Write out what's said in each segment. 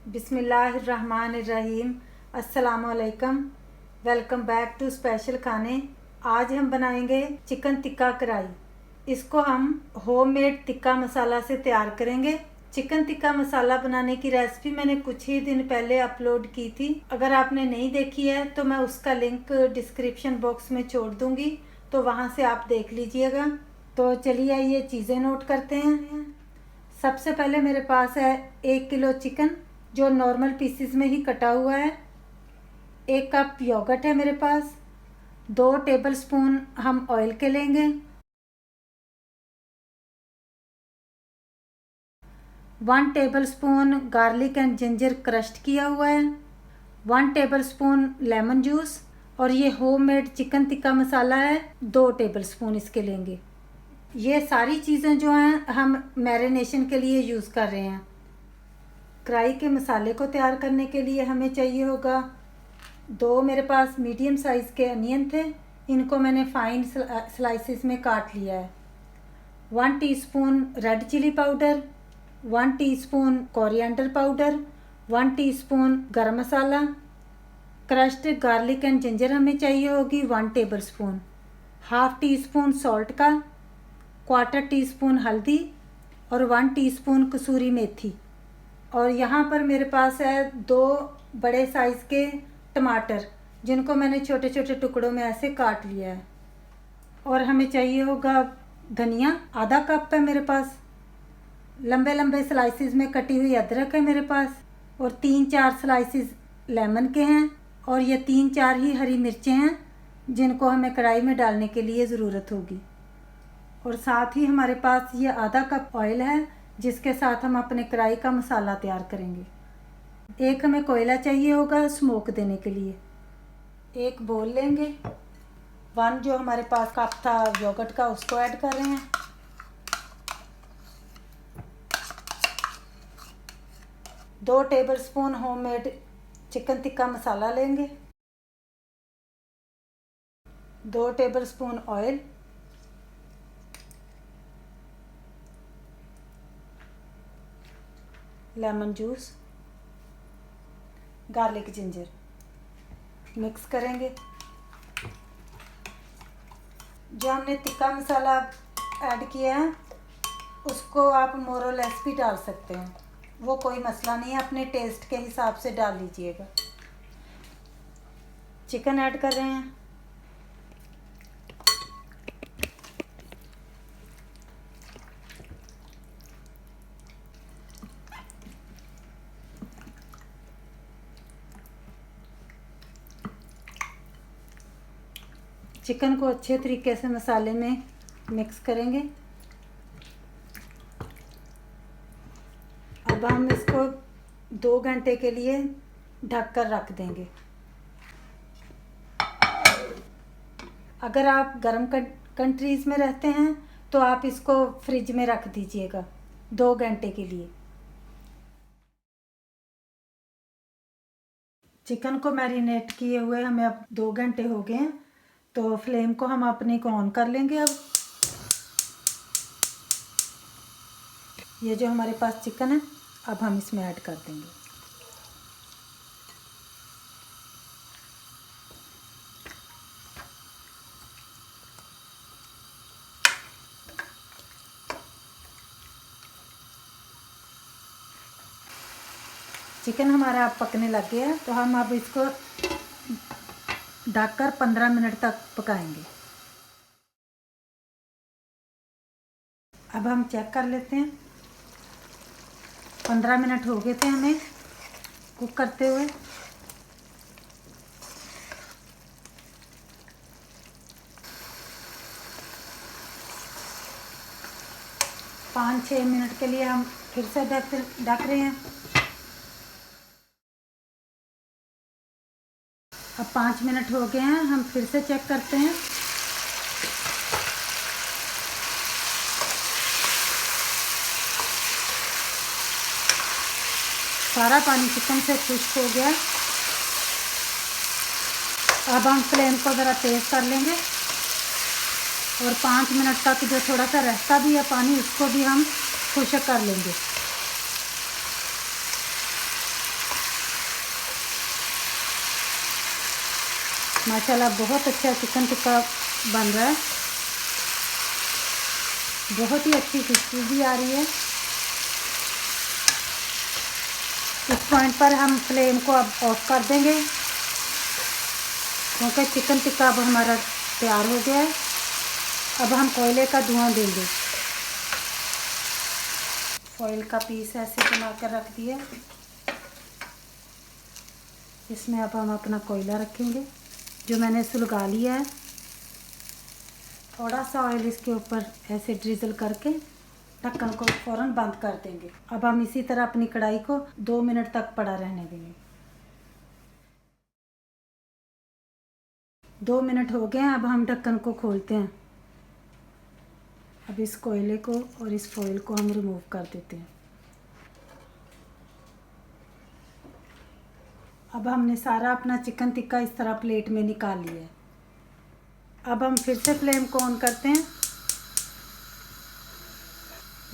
बिस्मिल्लाहिर्रहमानिर्रहीम। अस्सलामुअलैकुम। Welcome back to special खाने। आज हम बनाएंगे चिकन टिक्का कढ़ाई। इसको हम होममेड टिक्का मसाला से तैयार करेंगे। चिकन टिक्का मसाला बनाने की रेसिपी मैंने कुछ ही दिन पहले अपलोड की थी। अगर आपने नहीं देखी है तो मैं उसका लिंक डिस्क्रिप्शन बॉक्स में छोड़ दूंगी, तो वहां से आप देख लीजिएगा। तो चलिए ये चीज़ें नोट करते हैं। सबसे पहले मेरे पास है 1 किलो चिकन, जो नॉर्मल पीसेस में ही कटा हुआ है। 1 कप योगर्ट है मेरे पास। 2 टेबलस्पून हम ऑयल के लेंगे। 1 tablespoon garlic and ginger crushed किया हुआ है। 1 टेबलस्पून लेमन जूस। और ये होममेड चिकन टिक्का मसाला है, 2 टेबलस्पून इसके लेंगे। ये सारी चीज़ें जो हैं हम मैरिनेशन के लिए यूज़ कर रहे हैं। कढ़ाई के मसाले को तैयार करने के लिए हमें चाहिए होगा 2 मेरे पास मीडियम साइज़ के अनियन थे, इनको मैंने फाइन स्लाइसेस में काट लिया है। 1 teaspoon red chilli powder, 1 teaspoon coriander powder, 1 teaspoon garam masala. Crushed garlic and ginger हमें चाहिए होगी 1 tablespoon. Half teaspoon salt का, 1/4 टीस्पून हल्दी और 1 टीस्पून कसूरी मेथी। और यहाँ पर मेरे पास है 2 बड़े साइज़ के टमाटर, जिनको मैंने छोटे छोटे टुकड़ों में ऐसे काट लिया है। और हमें चाहिए होगा धनिया, आधा कप है मेरे पास। लंबे लंबे स्लाइसिस में कटी हुई अदरक है मेरे पास। और 3-4 स्लाइसिस लेमन के हैं। और ये 3-4 ही हरी मिर्चें हैं, जिनको हमें कढ़ाई में डालने के लिए ज़रूरत होगी। और साथ ही हमारे पास ये आधा कप ऑयल है, जिसके साथ हम अपने कढ़ाई का मसाला तैयार करेंगे। एक हमें कोयला चाहिए होगा स्मोक देने के लिए। एक बोल लेंगे। 1 जो हमारे पास कप था योगर्ट का, उसको ऐड कर रहे हैं। दो tablespoon homemade chicken tikka masala लेंगे। 2 tablespoon oil, lemon juice, garlic ginger mix करेंगे। जो हमने टिक्का मसाला ऐड किया है उसको आप मोर और लेस भी डाल सकते हैं, वो कोई मसला नहीं है, अपने टेस्ट के हिसाब से डाल लीजिएगा। चिकन ऐड कर रहे हैं। चिकन को अच्छे तरीके से मसाले में मिक्स करेंगे। अब हम इसको 2 घंटे के लिए ढक कर रख देंगे। अगर आप गर्म कंट्रीज़ में रहते हैं तो आप इसको फ्रिज में रख दीजिएगा 2 घंटे के लिए। चिकन को मैरिनेट किए हुए हमें अब 2 घंटे हो गए हैं, तो फ्लेम को हम अपने को ऑन कर लेंगे। अब ये जो हमारे पास चिकन है, अब हम इसमें ऐड कर देंगे। चिकन हमारा अब पकने लग गया है, तो हम अब इसको ढककर 15 मिनट तक पकाएंगे। अब हम चेक कर लेते हैं। 15 मिनट हो गए थे हमें कुक करते हुए। पाँच 6 मिनट के लिए हम फिर से ढक रहे हैं। अब 5 मिनट हो गए हैं, हम फिर से चेक करते हैं। सारा पानी चिकन से खुश्क हो गया। अब हम फ्लेम को ज़रा तेज़ कर लेंगे और 5 मिनट तक जो थोड़ा सा रहता भी है पानी, उसको भी हम खुश्क कर लेंगे। माशाल्लाह बहुत अच्छा चिकन टिक्का बन रहा है, बहुत ही अच्छी खुशबू भी आ रही है। इस पॉइंट पर हम फ्लेम को अब ऑफ कर देंगे, क्योंकि चिकन टिक्का अब हमारा तैयार हो गया है। अब हम कोयले का धुआं देंगे। फॉइल का पीस ऐसे बना कर रख दिया, इसमें अब हम अपना कोयला रखेंगे जो मैंने सुलगा लिया है। थोड़ा सा ऑयल इसके ऊपर ऐसे ड्रिजल करके ढक्कन को फ़ौरन बंद कर देंगे। अब हम इसी तरह अपनी कढ़ाई को 2 मिनट तक पड़ा रहने देंगे। 2 मिनट हो गए हैं, अब हम ढक्कन को खोलते हैं। अब इस कोयले को और इस फॉइल को हम रिमूव कर देते हैं। अब हमने सारा अपना चिकन टिक्का इस तरह प्लेट में निकाल लिया है। अब हम फिर से फ्लेम को ऑन करते हैं।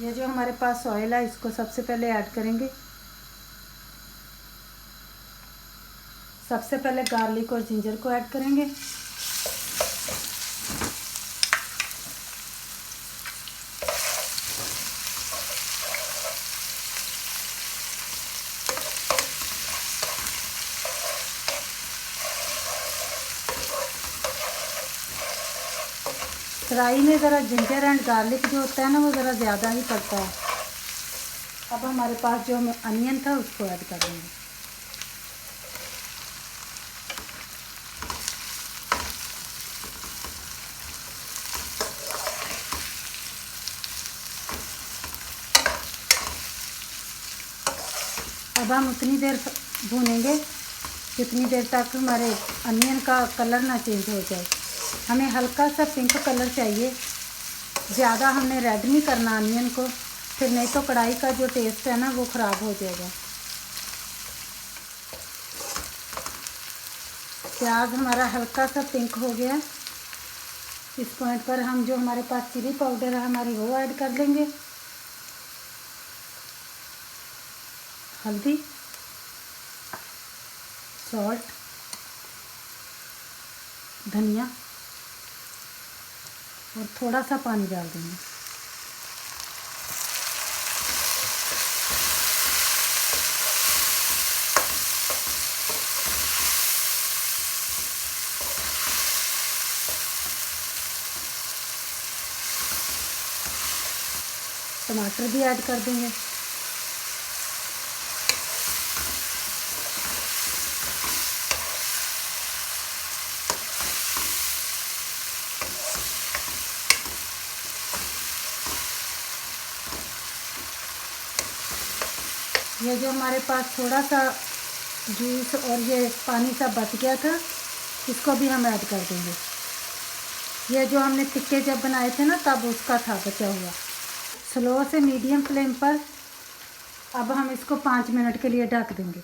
ये जो हमारे पास ऑयल है इसको सबसे पहले ऐड करेंगे। सबसे पहले गार्लिक और जिंजर को ऐड करेंगे। फ्राई में ज़रा जिंजर एंड गार्लिक जो होता है ना वो ज़रा ज़्यादा ही पड़ता है। अब हमारे पास जो अनियन था उसको ऐड कर देंगे। अब हम उतनी देर भूनेंगे जितनी देर तक हमारे अनियन का कलर ना चेंज हो जाए। हमें हल्का सा पिंक कलर चाहिए, ज़्यादा हमने रेड नहीं करना अनियन को, फिर नहीं तो कढ़ाई का जो टेस्ट है ना वो ख़राब हो जाएगा। प्याज हमारा हल्का सा पिंक हो गया। इस पॉइंट पर हम जो हमारे पास चिली पाउडर है हमारी वो ऐड कर लेंगे। हल्दी, सॉल्ट, धनिया और थोड़ा सा पानी डाल देंगे। टमाटर भी ऐड कर देंगे। ये जो हमारे पास थोड़ा सा जूस और ये पानी सा बच गया था इसको भी हम ऐड कर देंगे। ये जो हमने टिक्के जब बनाए थे ना तब उसका था बचा हुआ। स्लो से मीडियम फ्लेम पर अब हम इसको 5 मिनट के लिए ढक देंगे।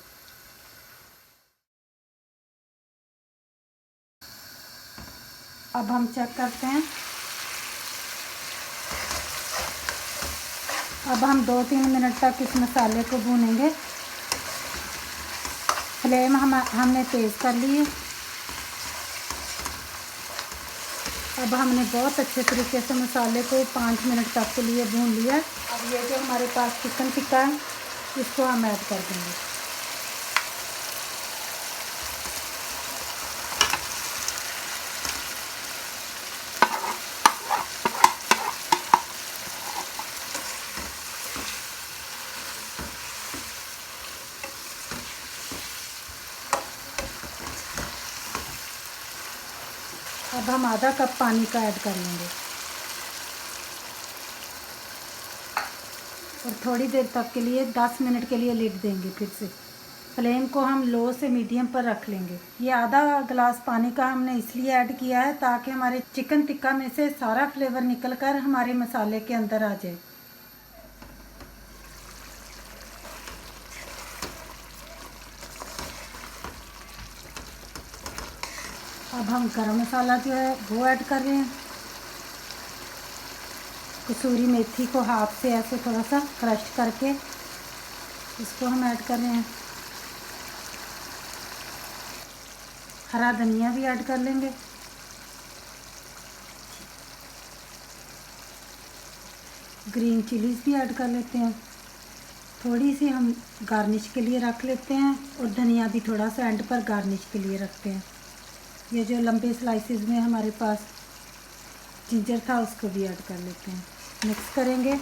अब हम चेक करते हैं। अब हम 2-3 मिनट तक इस मसाले को भूनेंगे। फ्लेम हमने तेज़ कर ली है। अब हमने बहुत अच्छे तरीके से मसाले को 5 मिनट तक के लिए भून लिया। अब ये जो हमारे पास चिकन टिक्का है इसको हम ऐड कर देंगे। अब हम आधा कप पानी का ऐड कर लेंगे और थोड़ी देर तक के लिए 10 मिनट के लिए लिड देंगे। फिर से फ्लेम को हम लो से मीडियम पर रख लेंगे। ये आधा गिलास पानी का हमने इसलिए ऐड किया है ताकि हमारे चिकन टिक्का में से सारा फ्लेवर निकल कर हमारे मसाले के अंदर आ जाए। अब हम गरम मसाला जो है वो ऐड कर रहे हैं। कसूरी मेथी को हाथ से ऐसे थोड़ा सा क्रश करके इसको हम ऐड कर रहे हैं। हरा धनिया भी ऐड कर लेंगे। ग्रीन चिलीज भी ऐड कर लेते हैं। थोड़ी सी हम गार्निश के लिए रख लेते हैं और धनिया भी थोड़ा सा एंड पर गार्निश के लिए रखते हैं। ये जो लंबे स्लाइसेस में हमारे पास जिंजर था उसको भी ऐड कर लेते हैं। मिक्स करेंगे।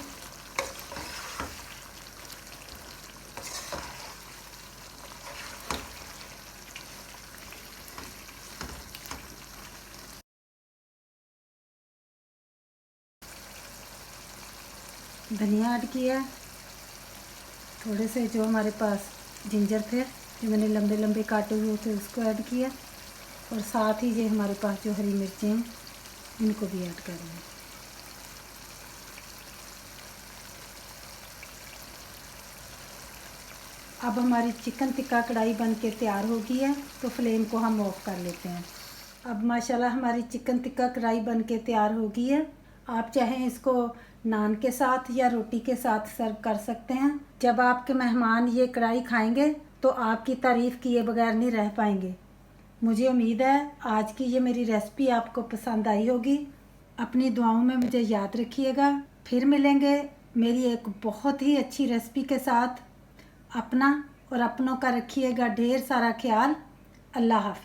धनिया ऐड किया, थोड़े से जो हमारे पास जिंजर थे जो मैंने लंबे लंबे काटे हुए थे उसको ऐड किया, और साथ ही ये हमारे पास जो हरी मिर्चें हैं इनको भी ऐड कर लें। अब हमारी चिकन टिक्का कढ़ाई बन के तैयार हो गई है, तो फ्लेम को हम ऑफ कर लेते हैं। अब माशाल्लाह हमारी चिकन टिक्का कढ़ाई बन के तैयार हो गई है। आप चाहें इसको नान के साथ या रोटी के साथ सर्व कर सकते हैं। जब आपके मेहमान ये कढ़ाई खाएंगे तो आपकी तारीफ़ किए बगैर नहीं रह पाएंगे। मुझे उम्मीद है आज की ये मेरी रेसिपी आपको पसंद आई होगी। अपनी दुआओं में मुझे याद रखिएगा। फिर मिलेंगे मेरी एक बहुत ही अच्छी रेसिपी के साथ। अपना और अपनों का रखिएगा ढेर सारा ख्याल। अल्लाह हाफ़िज़।